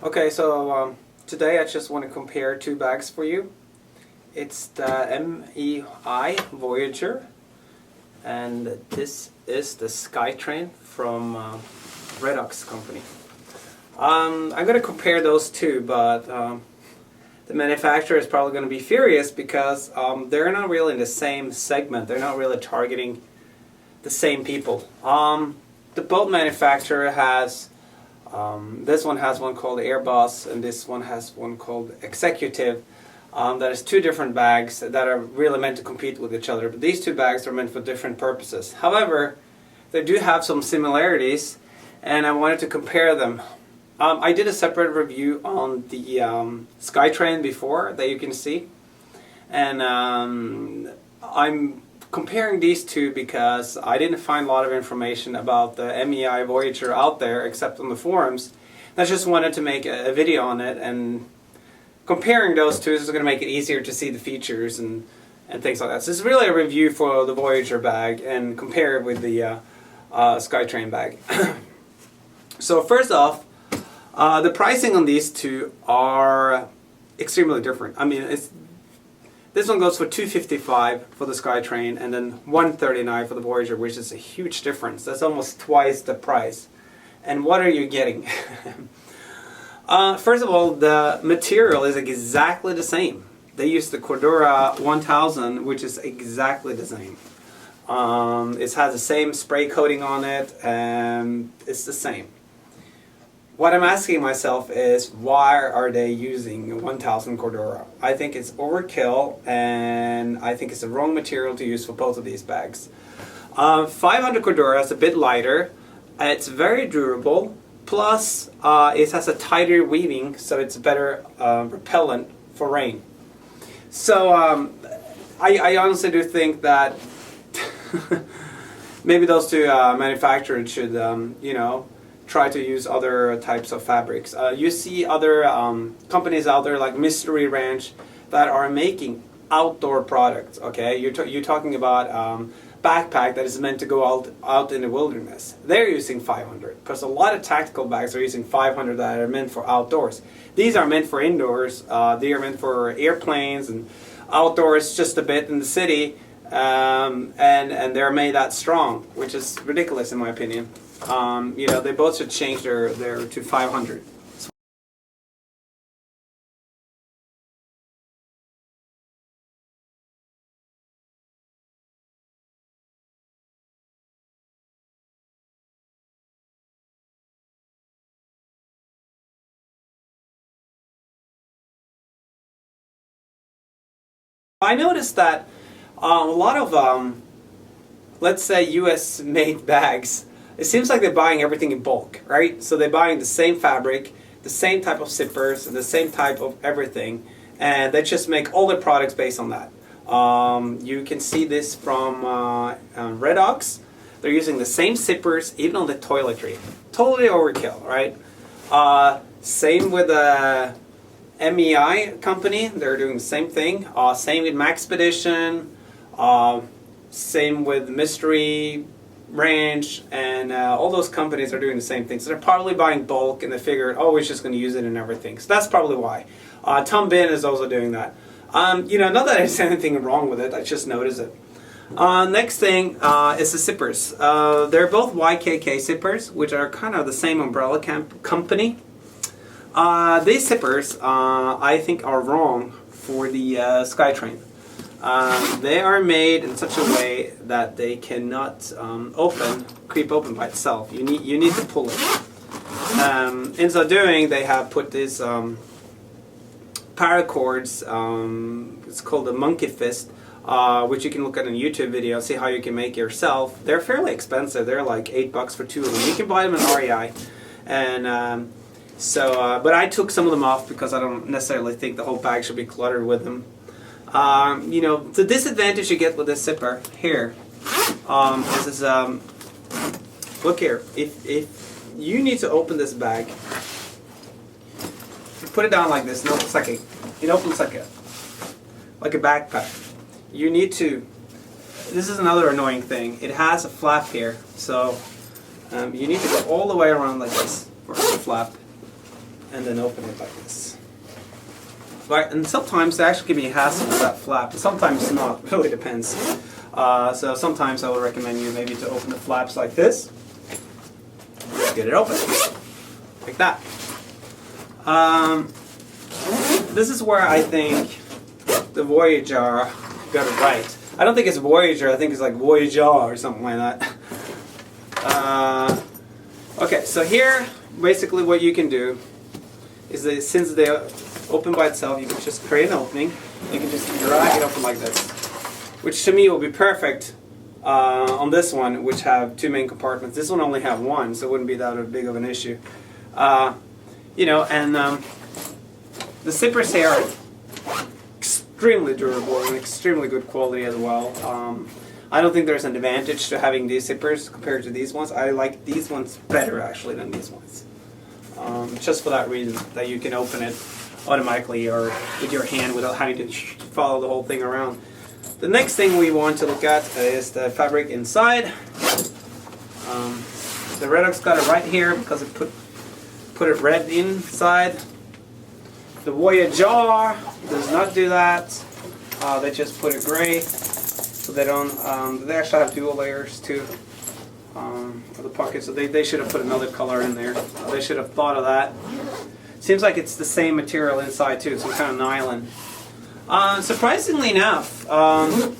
Okay, so today I just want to compare two bags for you. It's the MEI Voyageur, and this is the SkyTrain from Redox company. I'm going to compare those two, but the manufacturer is probably going to be furious because they're not really in the same segment. They're not really targeting the same people. The boat manufacturer has this one has one called Airbus, and this one has one called Executive. That is two different bags that are really meant to compete with each other. But these two bags are meant for different purposes. However, they do have some similarities, and I wanted to compare them. I did a separate review on the SkyTrain before that you can see, and I'm comparing these two because I didn't find a lot of information about the MEI Voyageur out there except on the forums. I just wanted to make a video on it, and comparing those two is going to make it easier to see the features and things like that. So this is really a review for the Voyageur bag and compare it with the SkyTrain bag. So first off, the pricing on these two are extremely different. I mean, this one goes for $255 for the SkyTrain and then $139 for the Voyageur, which is a huge difference. That's almost twice the price. And what are you getting? First of all, the material is exactly the same. They use the Cordura 1000, which is exactly the same. It has the same spray coating on it, and it's the same. What I'm asking myself is, why are they using 1000 Cordura? I think it's overkill, and I think it's the wrong material to use for both of these bags. 500 Cordura is a bit lighter. It's very durable. Plus, it has a tighter weaving, so it's better repellent for rain. So, I honestly do think that maybe those two manufacturers should, try to use other types of fabrics. You see other companies out there like Mystery Ranch that are making outdoor products. Okay, you're talking about backpack that is meant to go out in the wilderness. They're using 500, because a lot of tactical bags are using 500 that are meant for outdoors. These are meant for indoors. They are meant for airplanes and outdoors, just a bit in the city, and they're made that strong, which is ridiculous in my opinion. They both should change their to 500. I noticed that a lot of, let's say, US made bags, it seems like they're buying everything in bulk, right? So they're buying the same fabric, the same type of zippers, and the same type of everything, and they just make all their products based on that. You can see this from Redox. They're using the same zippers, even on the toiletry. Totally overkill, right? Same with the MEI company. They're doing the same thing. Same with Maxpedition. Same with Mystery Ranch, and all those companies are doing the same thing. So they're probably buying bulk, and they figured, oh, we're just going to use it in everything. So that's probably why. Tom Bin is also doing that. Not that there's anything wrong with it, I just noticed it. Next thing is the zippers. They're both YKK zippers, which are kind of the same umbrella company. These zippers, I think, are wrong for the SkyTrain. They are made in such a way that they cannot creep open by itself. You need to pull it. In so doing, they have put these paracords. It's called a monkey fist, which you can look at in a YouTube video, see how you can make yourself. They're fairly expensive. They're like $8 for two of them. You can buy them in REI, and but I took some of them off because I don't necessarily think the whole bag should be cluttered with them. The disadvantage you get with this zipper here is look here. If you need to open this bag, you put it down like this, and it opens like a backpack. You need to. This is another annoying thing. It has a flap here, so you need to go all the way around like this for the flap. and then open it like this. Right, and sometimes they actually give me a hassle with that flap, but sometimes not. It really depends. So sometimes I would recommend you maybe to open the flaps like this. Get it open, like that. This is where I think the Voyageur got it right. I don't think it's Voyageur, I think it's like Voyageur or something like that. Okay, so here, basically what you can do is that since they open by itself, you can just create an opening. You can just drag it open like this, which to me will be perfect on this one, which have two main compartments. This one only have one, so it wouldn't be that big of an issue. You know, and the zippers here are extremely durable and extremely good quality as well. I don't think there's an advantage to having these zippers compared to these ones. I like these ones better actually than these ones. Just for that reason, that you can open it automatically or with your hand without having to follow the whole thing around. The next thing we want to look at is the fabric inside. The Redux got it right here because it put it red inside. The Voyageur does not do that. They just put it gray, so they don't. They actually have dual layers too for the pocket, so they should have put another color in there. They should have thought of that. Seems like it's the same material inside too, some kind of nylon. Surprisingly enough, the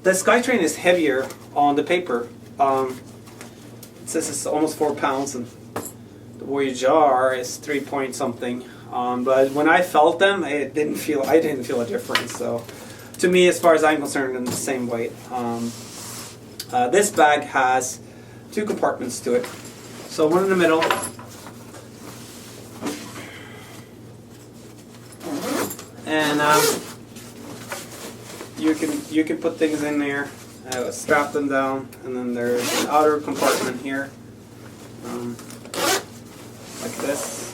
SkyTrain is heavier on the paper. It says it's almost 4 pounds, and the Voyageur is 3 point something. But when I felt them, I didn't feel a difference. So, to me, as far as I'm concerned, they're the same weight. This bag has 2 compartments to it. So one in the middle, and you can put things in there, strap them down, and then there's an outer compartment here, like this,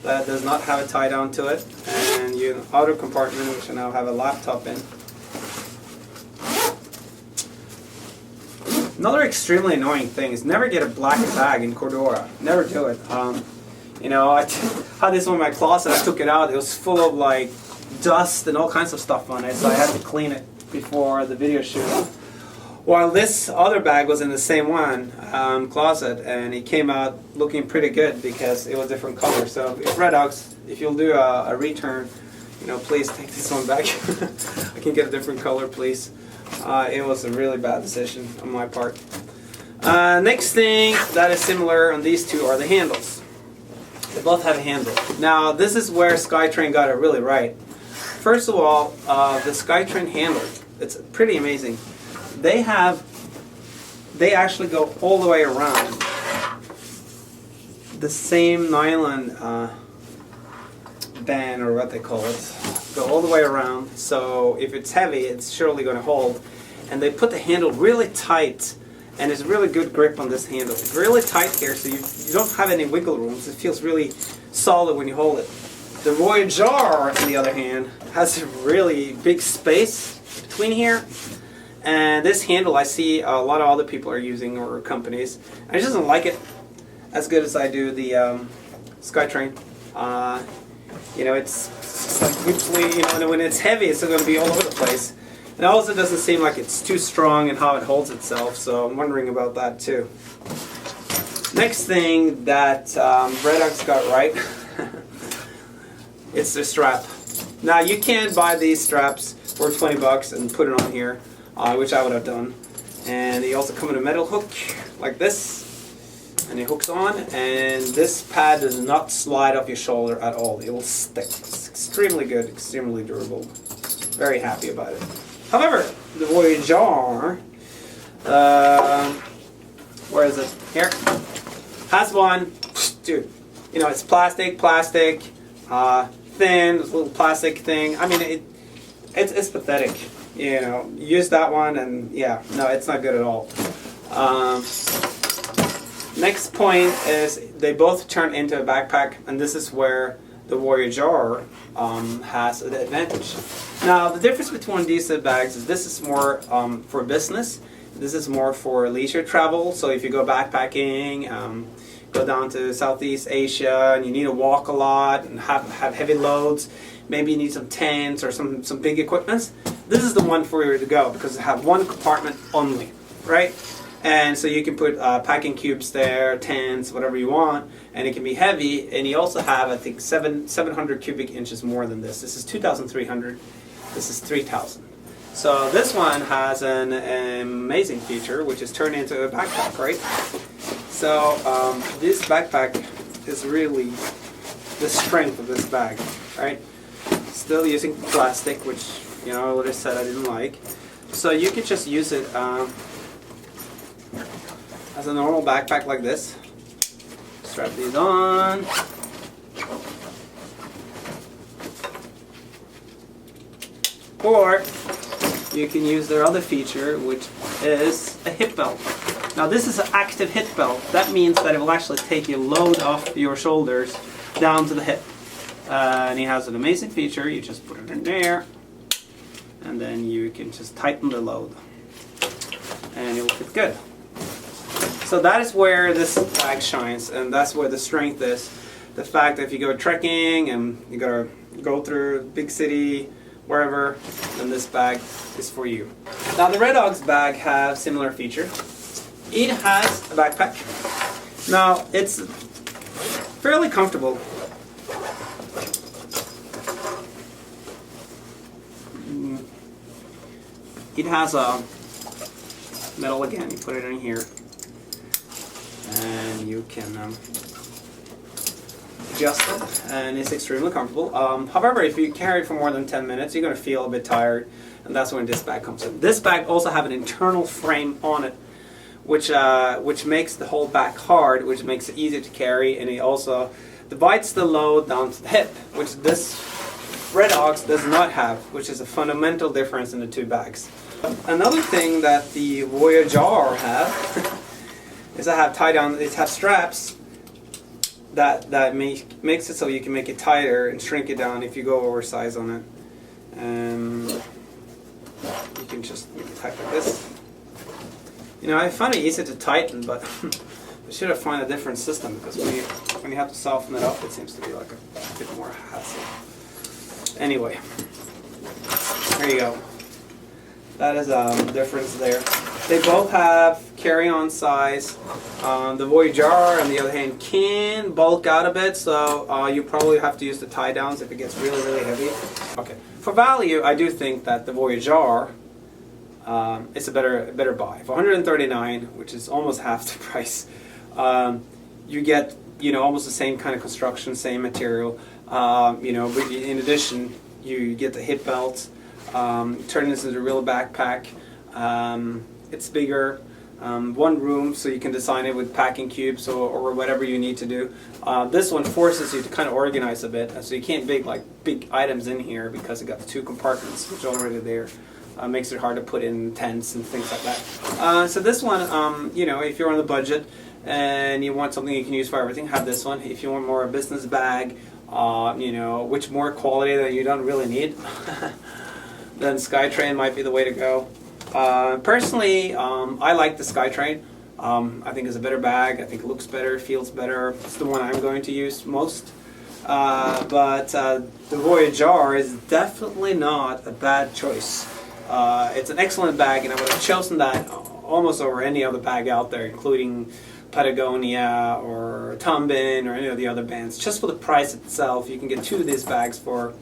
that does not have a tie down to it, and an outer compartment which I now have a laptop in. Another extremely annoying thing is never get a black bag in Cordura. Never do it. You know, I had this one in my closet. I took it out. It was full of like dust and all kinds of stuff on it, so I had to clean it before the video shoot. While this other bag was in the same one closet, and it came out looking pretty good because it was different color. So if Redux, if you'll do a return, you know, please take this one back. I can get a different color, please. It was a really bad decision on my part. Next thing that is similar on these two are the handles. They both have a handle. Now this is where SkyTrain got it really right. First of all, the SkyTrain handle, it's pretty amazing. They actually go all the way around. The same nylon band, or what they call it, go all the way around, so if it's heavy it's surely going to hold. And they put the handle really tight, and it's really good grip on this handle. It's really tight here, so you don't have any wiggle rooms. It feels really solid when you hold it. The Voyageur, on the other hand, has a really big space between here, and this handle I see a lot of other people are using, or companies. I just don't like it as good as I do the SkyTrain. You know, it's like, you know, when it's heavy, it's going to be all over the place. And also, it doesn't seem like it's too strong in how it holds itself, so I'm wondering about that too. Next thing that Redux got right, it's the strap. Now, you can buy these straps for 20 bucks and put it on here, which I would have done. And they also come in a metal hook, like this. And it hooks on, and this pad does not slide off your shoulder at all. It will stick. It's extremely good, extremely durable. Very happy about it. However, the Voyageur, where is it? Here. Has one, dude, you know, it's plastic, thin, this little plastic thing. I mean, it's pathetic. You know, use that one, and yeah, no, it's not good at all. Next point is they both turn into a backpack, and this is where the Voyageur has the advantage. Now, the difference between these two bags is this is more for business. This is more for leisure travel. So if you go backpacking, go down to Southeast Asia and you need to walk a lot and have heavy loads, maybe you need some tents or some big equipment, this is the one for you to go because it has one compartment only, right? And so you can put packing cubes there, tents, whatever you want, and it can be heavy. And you also have, I think, 700 cubic inches more than this. This is 2,300. This is 3,000. So this one has an amazing feature, which is turned into a backpack, right? So this backpack is really the strength of this bag, right? Still using plastic, which, you know, I already said I didn't like. So you could just use it as a normal backpack like this. Strap these on. Or you can use their other feature, which is a hip belt. Now this is an active hip belt. That means that it will actually take your load off your shoulders down to the hip. And it has an amazing feature. You just put it in there, and then you can just tighten the load, and it will fit good. So that is where this bag shines, and that's where the strength is. The fact that if you go trekking and you gotta go through a big city, wherever, then this bag is for you. Now the Red Dogs bag have similar feature. It has a backpack. Now it's fairly comfortable. It has a metal again. You put it in here, and you can adjust it, and it's extremely comfortable. However, if you carry it for more than 10 minutes, you're going to feel a bit tired, and that's when this bag comes in. This bag also has an internal frame on it, which makes the whole back hard, which makes it easier to carry, and it also divides the load down to the hip, which this Red Dogs does not have, which is a fundamental difference in the two bags. Another thing that the Voyageur have is I have tie down. It has straps that makes it so you can make it tighter and shrink it down if you go oversize on it. You can just make it tight like this. You know, I find it easy to tighten, but I should have found a different system because when you have to soften it up, it seems to be like a bit more hassle. Anyway, there you go. That is a difference there. They both have carry-on size. The Voyageur, on the other hand, can bulk out a bit, so you probably have to use the tie-downs if it gets really, really heavy. Okay. For value, I do think that the Voyageur is a better buy. For $139, which is almost half the price, you get almost the same kind of construction, same material. But in addition, you get the hip belt. Turn this into a real backpack. It's bigger, one room, so you can design it with packing cubes or whatever you need to do. This one forces you to kind of organize a bit, so you can't big items in here because it got the two compartments which are already there. Makes it hard to put in tents and things like that. So this one, if you're on the budget and you want something you can use for everything, have this one. If you want more a business bag, which more quality that you don't really need, then SkyTrain might be the way to go. Personally, I like the SkyTrain. I think it's a better bag. I think it looks better, feels better. It's the one I'm going to use most. But the Voyageur is definitely not a bad choice. It's an excellent bag, and I would have chosen that almost over any other bag out there, including Patagonia or Tombin or any of the other bands. Just for the price itself, you can get two of these bags for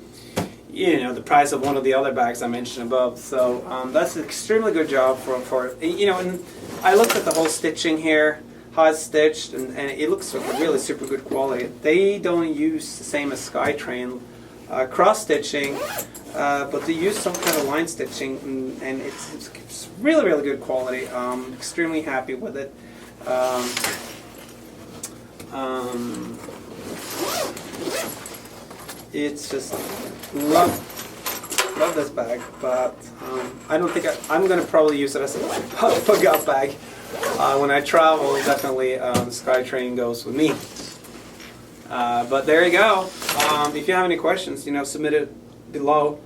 the price of one of the other bags I mentioned above. So that's an extremely good job for and I looked at the whole stitching here, how it's stitched, and it looks really super good quality. They don't use the same as SkyTrain cross stitching, but they use some kind of line stitching, and it's really, really good quality. I'm extremely happy with it. It's just love this bag, but I don't think I'm going to probably use it as a pickup bag. When I travel, definitely SkyTrain goes with me. But there you go. If you have any questions, submit it below.